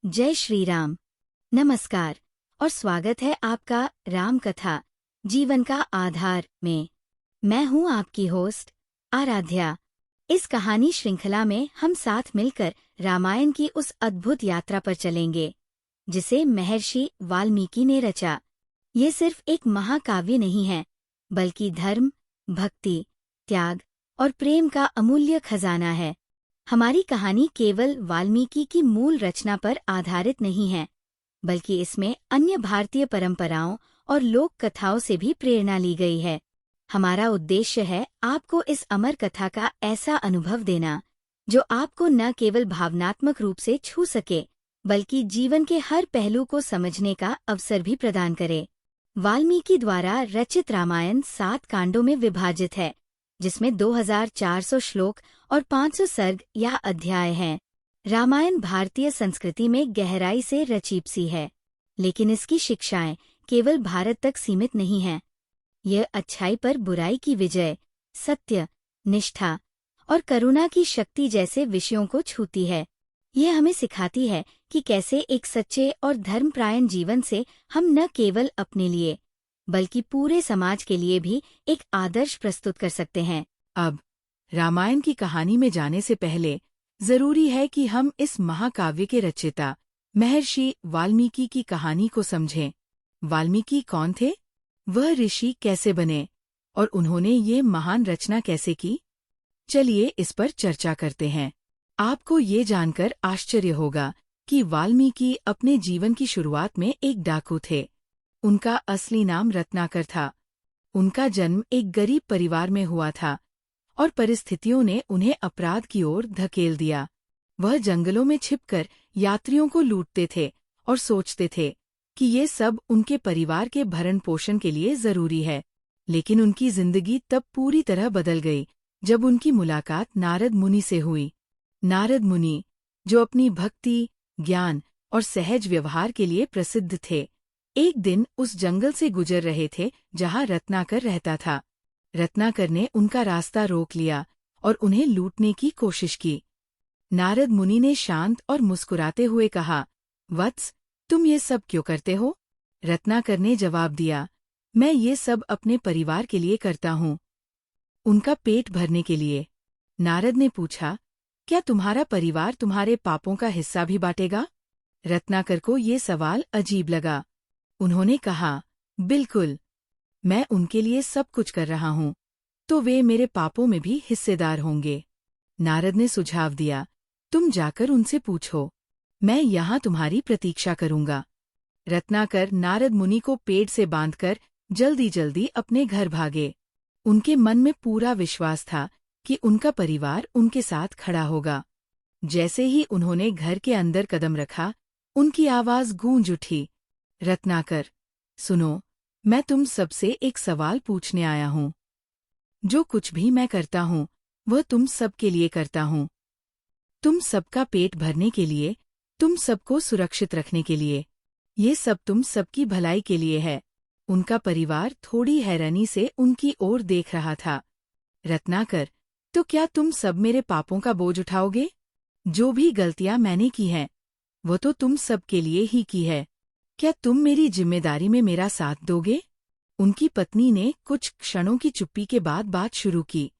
जय श्री राम। नमस्कार और स्वागत है आपका राम कथा जीवन का आधार में। मैं हूं आपकी होस्ट आराध्या। इस कहानी श्रृंखला में हम साथ मिलकर रामायण की उस अद्भुत यात्रा पर चलेंगे जिसे महर्षि वाल्मीकि ने रचा। ये सिर्फ एक महाकाव्य नहीं है, बल्कि धर्म, भक्ति, त्याग और प्रेम का अमूल्य खजाना है। हमारी कहानी केवल वाल्मीकि की मूल रचना पर आधारित नहीं है, बल्कि इसमें अन्य भारतीय परंपराओं और लोक कथाओं से भी प्रेरणा ली गई है। हमारा उद्देश्य है आपको इस अमर कथा का ऐसा अनुभव देना जो आपको न केवल भावनात्मक रूप से छू सके, बल्कि जीवन के हर पहलू को समझने का अवसर भी प्रदान करे। वाल्मीकि द्वारा रचित रामायण 7 कांडों में विभाजित है, जिसमें 2400 श्लोक और 500 सर्ग या अध्याय हैं। रामायण भारतीय संस्कृति में गहराई से रचित है, लेकिन इसकी शिक्षाएं केवल भारत तक सीमित नहीं हैं। यह अच्छाई पर बुराई की विजय, सत्य, निष्ठा और करुणा की शक्ति जैसे विषयों को छूती है। यह हमें सिखाती है कि कैसे एक सच्चे और धर्मपरायण जीवन से हम न केवल अपने लिए बल्कि पूरे समाज के लिए भी एक आदर्श प्रस्तुत कर सकते हैं। अब रामायण की कहानी में जाने से पहले जरूरी है कि हम इस महाकाव्य के रचयिता महर्षि वाल्मीकि की कहानी को समझें। वाल्मीकि कौन थे? वह ऋषि कैसे बने और उन्होंने ये महान रचना कैसे की? चलिए इस पर चर्चा करते हैं। आपको ये जानकर आश्चर्य होगा कि वाल्मीकि अपने जीवन की शुरुआत में एक डाकू थे। उनका असली नाम रत्नाकर था। उनका जन्म एक गरीब परिवार में हुआ था और परिस्थितियों ने उन्हें अपराध की ओर धकेल दिया। वह जंगलों में छिपकर यात्रियों को लूटते थे और सोचते थे कि ये सब उनके परिवार के भरण पोषण के लिए जरूरी है। लेकिन उनकी जिंदगी तब पूरी तरह बदल गई जब उनकी मुलाकात नारद मुनि से हुई। नारद मुनि, जो अपनी भक्ति, ज्ञान और सहज व्यवहार के लिए प्रसिद्ध थे, एक दिन उस जंगल से गुजर रहे थे जहां रत्नाकर रहता था। रत्नाकर ने उनका रास्ता रोक लिया और उन्हें लूटने की कोशिश की। नारद मुनि ने शांत और मुस्कुराते हुए कहा, वत्स, तुम ये सब क्यों करते हो? रत्नाकर ने जवाब दिया, मैं ये सब अपने परिवार के लिए करता हूँ, उनका पेट भरने के लिए। नारद ने पूछा, क्या तुम्हारा परिवार तुम्हारे पापों का हिस्सा भी बांटेगा? रत्नाकर को ये सवाल अजीब लगा। उन्होंने कहा, बिल्कुल, मैं उनके लिए सब कुछ कर रहा हूँ, तो वे मेरे पापों में भी हिस्सेदार होंगे। नारद ने सुझाव दिया, तुम जाकर उनसे पूछो, मैं यहाँ तुम्हारी प्रतीक्षा करूँगा। रत्नाकर नारद मुनि को पेड़ से बांधकर जल्दी जल्दी अपने घर भागे। उनके मन में पूरा विश्वास था कि उनका परिवार उनके साथ खड़ा होगा। जैसे ही उन्होंने घर के अंदर कदम रखा, उनकी आवाज गूंज उठी, रत्नाकर, सुनो, मैं तुम सबसे एक सवाल पूछने आया हूँ। जो कुछ भी मैं करता हूँ, वह तुम सबके लिए करता हूँ। तुम सबका पेट भरने के लिए, तुम सबको सुरक्षित रखने के लिए। ये सब तुम सबकी भलाई के लिए है। उनका परिवार थोड़ी हैरानी से उनकी ओर देख रहा था। रत्नाकर, तो क्या तुम सब मेरे पापों का बोझ उठाओगे? जो भी गलतियां मैंने की हैं, वो तो तुम सबके लिए ही की है। क्या तुम मेरी जिम्मेदारी में मेरा साथ दोगे? उनकी पत्नी ने कुछ क्षणों की चुप्पी के बाद बात शुरू की।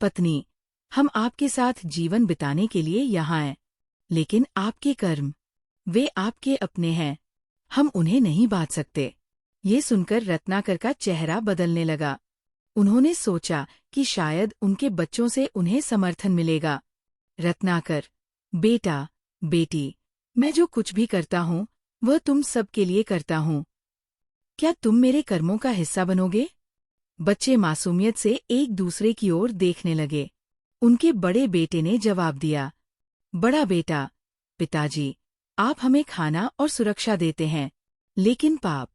पत्नी, हम आपके साथ जीवन बिताने के लिए यहाँ हैं, लेकिन आपके कर्म, वे आपके अपने हैं, हम उन्हें नहीं बांट सकते। ये सुनकर रत्नाकर का चेहरा बदलने लगा। उन्होंने सोचा कि शायद उनके बच्चों से उन्हें समर्थन मिलेगा। रत्नाकर, बेटा, बेटी, मैं जो कुछ भी करता हूँ, वह तुम सब के लिए करता हूँ। क्या तुम मेरे कर्मों का हिस्सा बनोगे? बच्चे मासूमियत से एक दूसरे की ओर देखने लगे। उनके बड़े बेटे ने जवाब दिया, बड़ा बेटा, पिताजी, आप हमें खाना और सुरक्षा देते हैं, लेकिन पाप,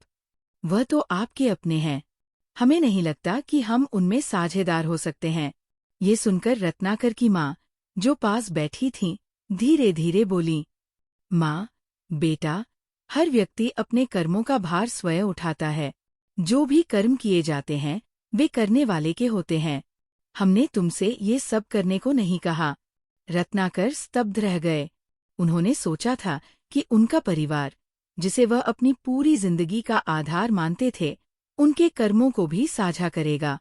वह तो आपके अपने हैं। हमें नहीं लगता कि हम उनमें साझेदार हो सकते हैं। ये सुनकर रत्नाकर की माँ, जो पास बैठी थीं, धीरे धीरे बोली, माँ, बेटा, हर व्यक्ति अपने कर्मों का भार स्वयं उठाता है। जो भी कर्म किए जाते हैं, वे करने वाले के होते हैं। हमने तुमसे ये सब करने को नहीं कहा। रत्नाकर स्तब्ध रह गए। उन्होंने सोचा था कि उनका परिवार, जिसे वह अपनी पूरी जिंदगी का आधार मानते थे, उनके कर्मों को भी साझा करेगा।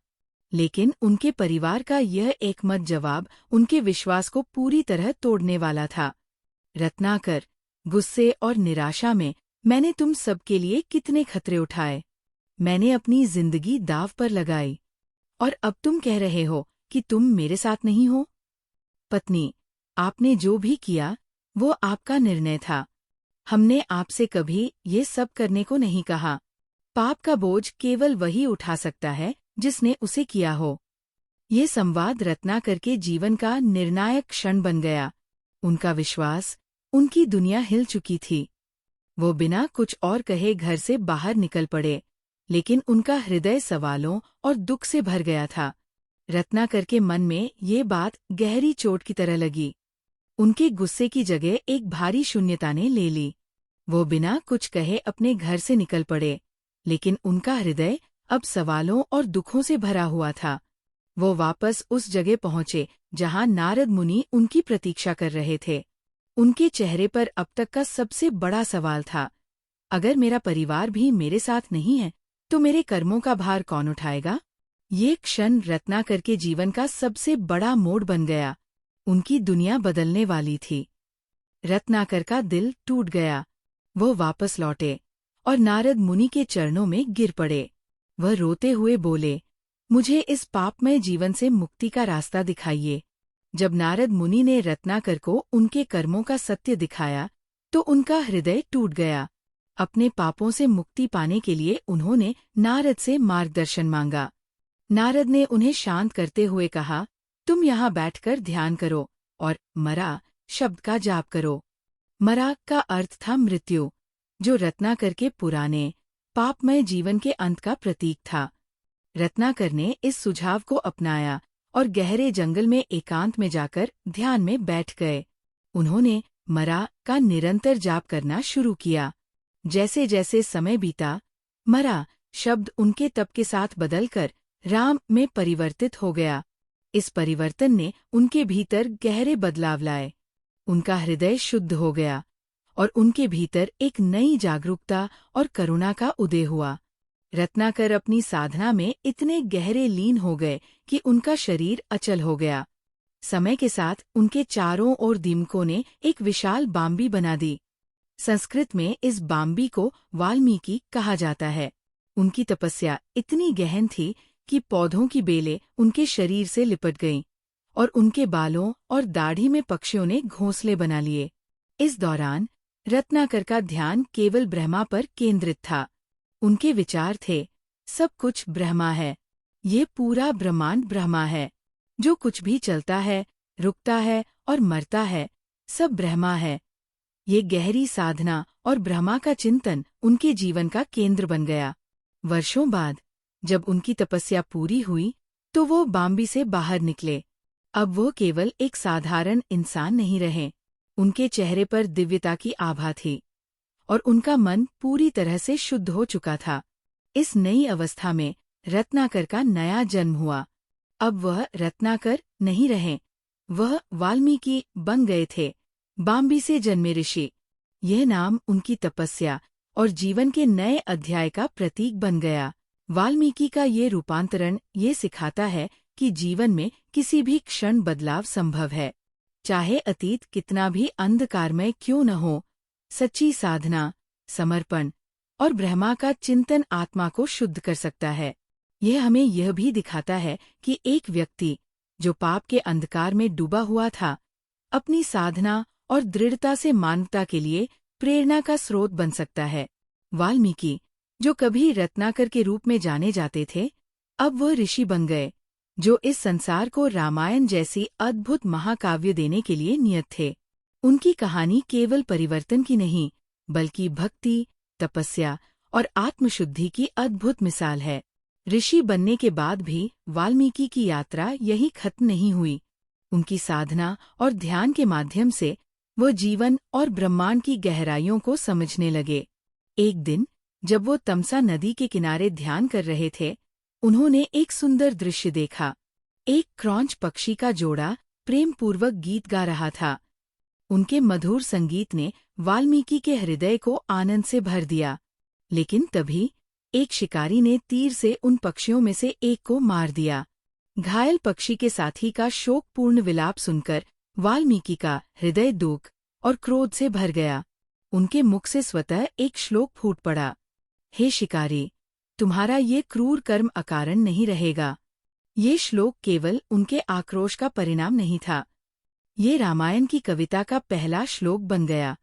लेकिन उनके परिवार का यह एकमत जवाब उनके विश्वास को पूरी तरह तोड़ने वाला था। रत्नाकर, गुस्से और निराशा में, मैंने तुम सबके लिए कितने खतरे उठाए। मैंने अपनी जिंदगी दांव पर लगाई, और अब तुम कह रहे हो कि तुम मेरे साथ नहीं हो? पत्नी, आपने जो भी किया वो आपका निर्णय था। हमने आपसे कभी ये सब करने को नहीं कहा। पाप का बोझ केवल वही उठा सकता है जिसने उसे किया हो। ये संवाद रत्नाकर के जीवन का निर्णायक क्षण बन गया। उनका विश्वास, उनकी दुनिया हिल चुकी थी। वो बिना कुछ और कहे घर से बाहर निकल पड़े, लेकिन उनका हृदय सवालों और दुख से भर गया था। रत्नाकर के मन में ये बात गहरी चोट की तरह लगी। उनके गुस्से की जगह एक भारी शून्यता ने ले ली। वो बिना कुछ कहे अपने घर से निकल पड़े, लेकिन उनका हृदय अब सवालों और दुखों से भरा हुआ था। वो वापस उस जगह पहुंचे जहां नारद मुनि उनकी प्रतीक्षा कर रहे थे। उनके चेहरे पर अब तक का सबसे बड़ा सवाल था, अगर मेरा परिवार भी मेरे साथ नहीं है, तो मेरे कर्मों का भार कौन उठाएगा? ये क्षण रत्नाकर के जीवन का सबसे बड़ा मोड़ बन गया। उनकी दुनिया बदलने वाली थी। रत्नाकर का दिल टूट गया। वो वापस लौटे और नारद मुनि के चरणों में गिर पड़े। वह रोते हुए बोले, मुझे इस पापमय जीवन से मुक्ति का रास्ता दिखाइए। जब नारद मुनि ने रत्नाकर को उनके कर्मों का सत्य दिखाया, तो उनका हृदय टूट गया। अपने पापों से मुक्ति पाने के लिए उन्होंने नारद से मार्गदर्शन मांगा। नारद ने उन्हें शांत करते हुए कहा, तुम यहाँ बैठकर ध्यान करो और मरा शब्द का जाप करो। मरा का अर्थ था मृत्यु, जो रत्नाकर के पुराने पापमय जीवन के अंत का प्रतीक था। रत्नाकर ने इस सुझाव को अपनाया और गहरे जंगल में एकांत में जाकर ध्यान में बैठ गए। उन्होंने मरा का निरंतर जाप करना शुरू किया। जैसे जैसे समय बीता, मरा शब्द उनके तप के साथ बदलकर राम में परिवर्तित हो गया। इस परिवर्तन ने उनके भीतर गहरे बदलाव लाए। उनका हृदय शुद्ध हो गया और उनके भीतर एक नई जागरूकता और करुणा का उदय हुआ। रत्नाकर अपनी साधना में इतने गहरे लीन हो गए कि उनका शरीर अचल हो गया। समय के साथ उनके चारों ओर दीमकों ने एक विशाल बाम्बी बना दी। संस्कृत में इस बाम्बी को वाल्मीकि कहा जाता है। उनकी तपस्या इतनी गहन थी कि पौधों की बेलें उनके शरीर से लिपट गईं और उनके बालों और दाढ़ी में पक्षियों ने घोंसले बना लिए। इस दौरान रत्नाकर का ध्यान केवल ब्रह्मा पर केंद्रित था। उनके विचार थे, सब कुछ ब्रह्मा है। ये पूरा ब्रह्मांड ब्रह्मा है। जो कुछ भी चलता है, रुकता है और मरता है, सब ब्रह्मा है। ये गहरी साधना और ब्रह्मा का चिंतन उनके जीवन का केंद्र बन गया। वर्षों बाद जब उनकी तपस्या पूरी हुई, तो वो बाम्बी से बाहर निकले। अब वो केवल एक साधारण इंसान नहीं रहे। उनके चेहरे पर दिव्यता की आभा थी और उनका मन पूरी तरह से शुद्ध हो चुका था। इस नई अवस्था में रत्नाकर का नया जन्म हुआ। अब वह रत्नाकर नहीं रहे, वह वाल्मीकि बन गए थे, बाम्बी से जन्मे ऋषि। यह नाम उनकी तपस्या और जीवन के नए अध्याय का प्रतीक बन गया। वाल्मीकि का ये रूपांतरण ये सिखाता है कि जीवन में किसी भी क्षण बदलाव संभव है। चाहे अतीत कितना भी अंधकारमय क्यों न हो, सच्ची साधना, समर्पण और ब्रह्मा का चिंतन आत्मा को शुद्ध कर सकता है। यह हमें यह भी दिखाता है कि एक व्यक्ति जो पाप के अंधकार में डूबा हुआ था, अपनी साधना और दृढ़ता से मानवता के लिए प्रेरणा का स्रोत बन सकता है। वाल्मीकि, जो कभी रत्नाकर के रूप में जाने जाते थे, अब वह ऋषि बन गए, जो इस संसार को रामायण जैसी अद्भुत महाकाव्य देने के लिए नियत थे। उनकी कहानी केवल परिवर्तन की नहीं, बल्कि भक्ति, तपस्या और आत्मशुद्धि की अद्भुत मिसाल है। ऋषि बनने के बाद भी वाल्मीकि की यात्रा यही खत्म नहीं हुई। उनकी साधना और ध्यान के माध्यम से वो जीवन और ब्रह्मांड की गहराइयों को समझने लगे। एक दिन जब वो तमसा नदी के किनारे ध्यान कर रहे थे, उन्होंने एक सुंदर दृश्य देखा। एक क्रॉंच पक्षी का जोड़ा प्रेमपूर्वक गीत गा रहा था। उनके मधुर संगीत ने वाल्मीकि के हृदय को आनंद से भर दिया। लेकिन तभी एक शिकारी ने तीर से उन पक्षियों में से एक को मार दिया। घायल पक्षी के साथी का शोकपूर्ण विलाप सुनकर वाल्मीकि का हृदय दुख और क्रोध से भर गया। उनके मुख से स्वतः एक श्लोक फूट पड़ा। हे शिकारी, तुम्हारा ये क्रूर कर्म अकारण नहीं रहेगा। ये श्लोक केवल उनके आक्रोश का परिणाम नहीं था। ये रामायण की कविता का पहला श्लोक बन गया।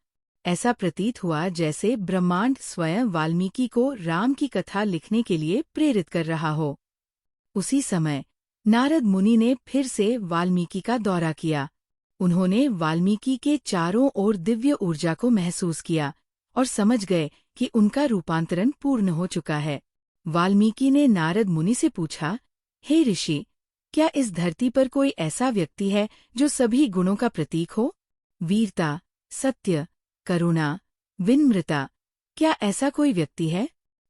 ऐसा प्रतीत हुआ जैसे ब्रह्मांड स्वयं वाल्मीकि को राम की कथा लिखने के लिए प्रेरित कर रहा हो। उसी समय नारद मुनि ने फिर से वाल्मीकि का दौरा किया। उन्होंने वाल्मीकि के चारों ओर दिव्य ऊर्जा को महसूस किया और समझ गए कि उनका रूपांतरण पूर्ण हो चुका है। वाल्मीकि ने नारद मुनि से पूछा, हे ऋषि, क्या इस धरती पर कोई ऐसा व्यक्ति है जो सभी गुणों का प्रतीक हो? वीरता, सत्य, करुणा, विनम्रता, क्या ऐसा कोई व्यक्ति है?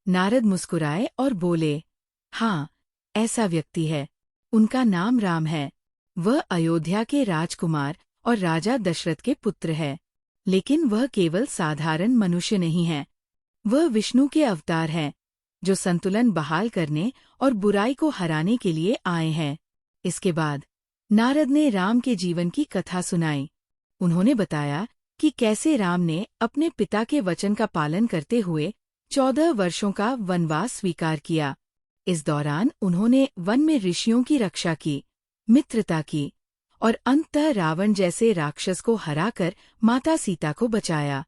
नारद मुस्कुराए और बोले, हाँ, ऐसा व्यक्ति है। उनका नाम राम है। वह अयोध्या के राजकुमार और राजा दशरथ के पुत्र है। लेकिन वह केवल साधारण मनुष्य नहीं है। वह विष्णु के अवतार हैं, जो संतुलन बहाल करने और बुराई को हराने के लिए आए हैं। इसके बाद नारद ने राम के जीवन की कथा सुनाई। उन्होंने बताया कि कैसे राम ने अपने पिता के वचन का पालन करते हुए 14 वर्षों का वनवास स्वीकार किया। इस दौरान उन्होंने वन में ऋषियों की रक्षा की, मित्रता की और अंततः रावण जैसे राक्षस को हराकर माता सीता को बचाया।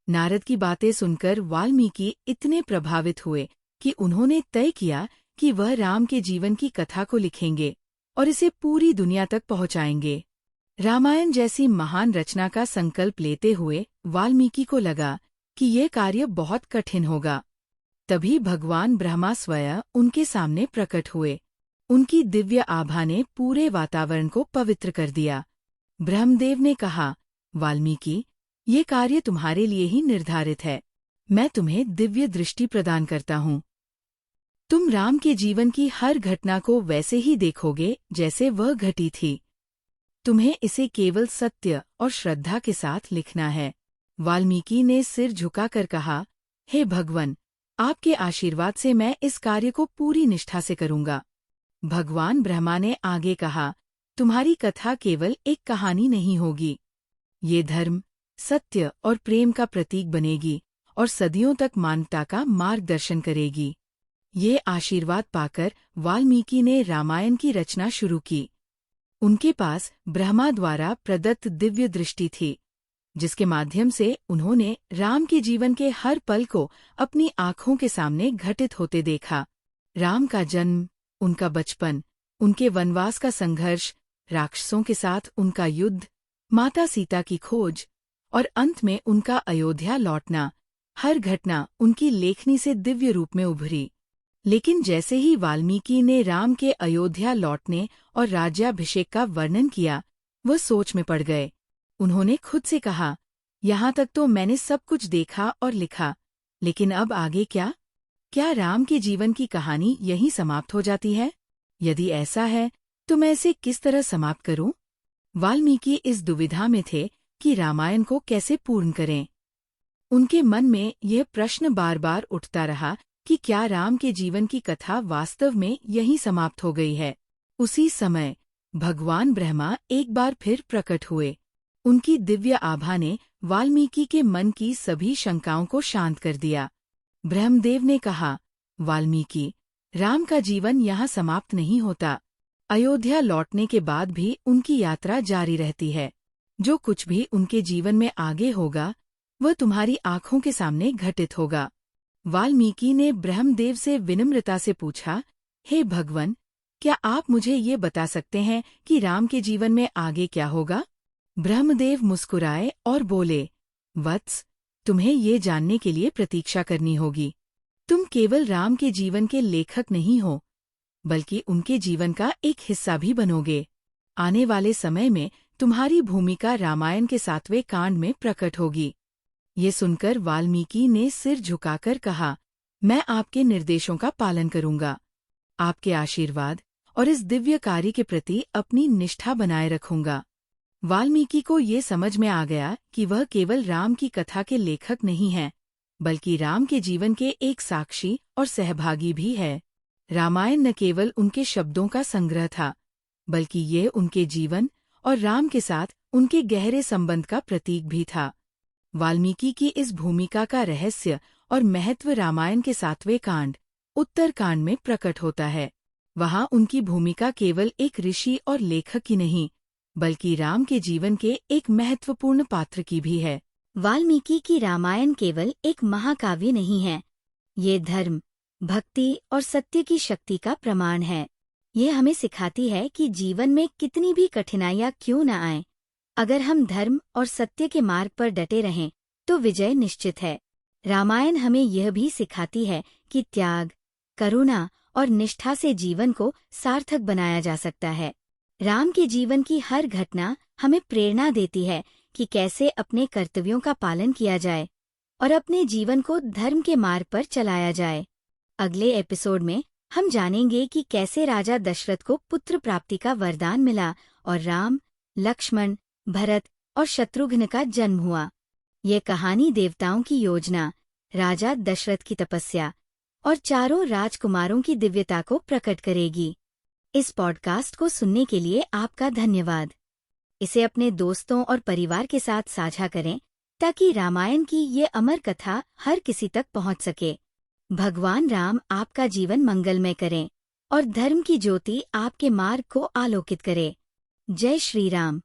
नारद की बातें सुनकर वाल्मीकि इतने प्रभावित हुए कि उन्होंने तय किया कि वह राम के जीवन की कथा को लिखेंगे और इसे पूरी दुनिया तक पहुंचाएंगे। रामायण जैसी महान रचना का संकल्प लेते हुए वाल्मीकि को लगा कि ये कार्य बहुत कठिन होगा। तभी भगवान ब्रह्मा स्वयं उनके सामने प्रकट हुए। उनकी दिव्य आभा ने पूरे वातावरण को पवित्र कर दिया। ब्रह्मदेव ने कहा, वाल्मीकि, ये कार्य तुम्हारे लिए ही निर्धारित है। मैं तुम्हें दिव्य दृष्टि प्रदान करता हूँ। तुम राम के जीवन की हर घटना को वैसे ही देखोगे जैसे वह घटी थी। तुम्हें इसे केवल सत्य और श्रद्धा के साथ लिखना है। वाल्मीकि ने सिर झुकाकर कहा, हे भगवान, आपके आशीर्वाद से मैं इस कार्य को पूरी निष्ठा से करूंगा। भगवान ब्रह्मा ने आगे कहा, तुम्हारी कथा केवल एक कहानी नहीं होगी। ये धर्म, सत्य और प्रेम का प्रतीक बनेगी और सदियों तक मानवता का मार्गदर्शन करेगी। ये आशीर्वाद पाकर वाल्मीकि ने रामायण की रचना शुरू की। उनके पास ब्रह्मा द्वारा प्रदत्त दिव्य दृष्टि थी, जिसके माध्यम से उन्होंने राम के जीवन के हर पल को अपनी आँखों के सामने घटित होते देखा। राम का जन्म, उनका बचपन, उनके वनवास का संघर्ष, राक्षसों के साथ उनका युद्ध, माता सीता की खोज और अंत में उनका अयोध्या लौटना, हर घटना उनकी लेखनी से दिव्य रूप में उभरी। लेकिन जैसे ही वाल्मीकि ने राम के अयोध्या लौटने और राज्याभिषेक का वर्णन किया, वह सोच में पड़ गए। उन्होंने खुद से कहा, यहाँ तक तो मैंने सब कुछ देखा और लिखा, लेकिन अब आगे क्या? क्या राम के जीवन की कहानी यहीं समाप्त हो जाती है? यदि ऐसा है, तो मैं इसे किस तरह समाप्त करूं? वाल्मीकि इस दुविधा में थे कि रामायण को कैसे पूर्ण करें। उनके मन में यह प्रश्न बार बार उठता रहा कि क्या राम के जीवन की कथा वास्तव में यहीं समाप्त हो गई है। उसी समय भगवान ब्रह्मा एक बार फिर प्रकट हुए। उनकी दिव्य आभा ने वाल्मीकि के मन की सभी शंकाओं को शांत कर दिया। ब्रह्मदेव ने कहा, वाल्मीकि, राम का जीवन यहाँ समाप्त नहीं होता। अयोध्या लौटने के बाद भी उनकी यात्रा जारी रहती है। जो कुछ भी उनके जीवन में आगे होगा, वह तुम्हारी आँखों के सामने घटित होगा। वाल्मीकि ने ब्रह्मदेव से विनम्रता से पूछा, हे भगवान, क्या आप मुझे ये बता सकते हैं कि राम के जीवन में आगे क्या होगा? ब्रह्मदेव मुस्कुराए और बोले, वत्स, तुम्हें ये जानने के लिए प्रतीक्षा करनी होगी। तुम केवल राम के जीवन के लेखक नहीं हो, बल्कि उनके जीवन का एक हिस्सा भी बनोगे। आने वाले समय में तुम्हारी भूमिका रामायण के 7वें कांड में प्रकट होगी। ये सुनकर वाल्मीकि ने सिर झुकाकर कहा, मैं आपके निर्देशों का पालन करूंगा। आपके आशीर्वाद और इस दिव्य कार्य के प्रति अपनी निष्ठा बनाए रखूंगा। वाल्मीकि को ये समझ में आ गया कि वह केवल राम की कथा के लेखक नहीं हैं, बल्कि राम के जीवन के एक साक्षी और सहभागी भी है। रामायण न केवल उनके शब्दों का संग्रह था, बल्कि ये उनके जीवन और राम के साथ उनके गहरे संबंध का प्रतीक भी था। वाल्मीकि की इस भूमिका का रहस्य और महत्व रामायण के 7वें कांड, उत्तरकांड में प्रकट होता है। वहाँ उनकी भूमिका केवल एक ऋषि और लेखक की नहीं, बल्कि राम के जीवन के एक महत्वपूर्ण पात्र की भी है। वाल्मीकि की रामायण केवल एक महाकाव्य नहीं है, ये धर्म, भक्ति और सत्य की शक्ति का प्रमाण है। ये हमें सिखाती है कि जीवन में कितनी भी कठिनाइयाँ क्यों न आएं, अगर हम धर्म और सत्य के मार्ग पर डटे रहें तो विजय निश्चित है। रामायण हमें यह भी सिखाती है कि त्याग, करुणा और निष्ठा से जीवन को सार्थक बनाया जा सकता है। राम के जीवन की हर घटना हमें प्रेरणा देती है कि कैसे अपने कर्तव्यों का पालन किया जाए और अपने जीवन को धर्म के मार्ग पर चलाया जाए। अगले एपिसोड में हम जानेंगे कि कैसे राजा दशरथ को पुत्र प्राप्ति का वरदान मिला और राम, लक्ष्मण, भरत और शत्रुघ्न का जन्म हुआ। ये कहानी देवताओं की योजना, राजा दशरथ की तपस्या और चारों राजकुमारों की दिव्यता को प्रकट करेगी। इस पॉडकास्ट को सुनने के लिए आपका धन्यवाद। इसे अपने दोस्तों और परिवार के साथ साझा करें ताकि रामायण की ये अमर कथा हर किसी तक पहुंच सके। भगवान राम आपका जीवन मंगलमय करें और धर्म की ज्योति आपके मार्ग को आलोकित करे। जय श्री राम।